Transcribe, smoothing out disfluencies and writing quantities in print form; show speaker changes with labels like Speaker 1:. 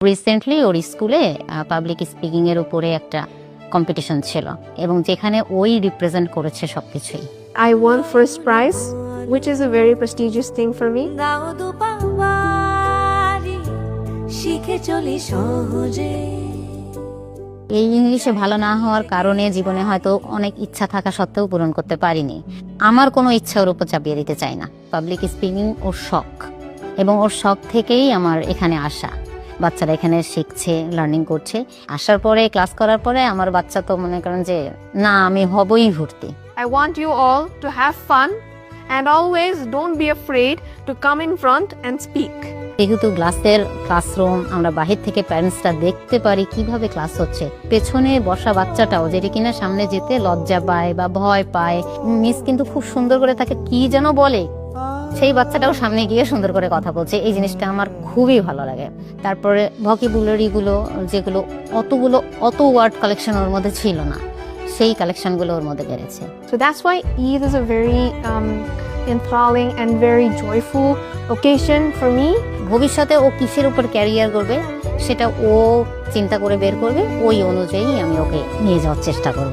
Speaker 1: Recently ওর স্কুলে public speaking এর উপরে একটা কম্পিটিশন ছিল এবং যেখানে ওই রিপ্রেজেন্ট করেছে সবকিছুই।
Speaker 2: I won first prize, which is a very prestigious thing for me.
Speaker 1: এই ইংলিশে ভালো না হওয়ার কারণে জীবনে হয়তো অনেক ইচ্ছা থাকা সত্ত্বেও পূরণ করতে পারিনি। আমার কোনো ইচ্ছা ওর উপর চাপিয়ে দিতে চাই না। পাবলিক স্পিকিং ওর শখ এবং ওর শখ থেকেই আমার এখানে আসা। বাচ্চারা এখানে শিখছে, লার্নিং করছে। আসার পরে ক্লাস করার পরে আমার বাচ্চা তো মনে করেন যে না আমি হবই ভর্তি।
Speaker 2: I want you all to have fun and always don't be afraid to come in front and speak.
Speaker 1: যেহেতু ক্লাসরুম আমরা বাহির থেকে প্যারেন্টসরা দেখতে পারি কিভাবে ক্লাস হচ্ছে, পেছনে বসা বাচ্চাটাও যেটা কিনা সামনে যেতে লজ্জা পায় বা ভয় পায়, মিস কিন্তু খুব সুন্দর করে তাকে কি যেন বলে, সেই বাচ্চাটাও সামনে গিয়ে সুন্দর করে কথা বলছে। এই জিনিসটা আমার খুবই ভালো লাগে। তারপরে ভোকাবুলারি গুলো যেগুলো অত ওয়ার্ড কালেকশন ওর মধ্যে ছিল না, সেই কালেকশনগুলো ওর মধ্যে বেড়েছে।
Speaker 2: So that's why Eid is a very enthralling and very joyful occasion for me.
Speaker 1: ভবিষ্যতে ও কিসের উপর ক্যারিয়ার করবে সেটা ও চিন্তা করে বের করবে, ওই অনুযায়ী আমি ওকে নিয়ে যাওয়ার চেষ্টা করব।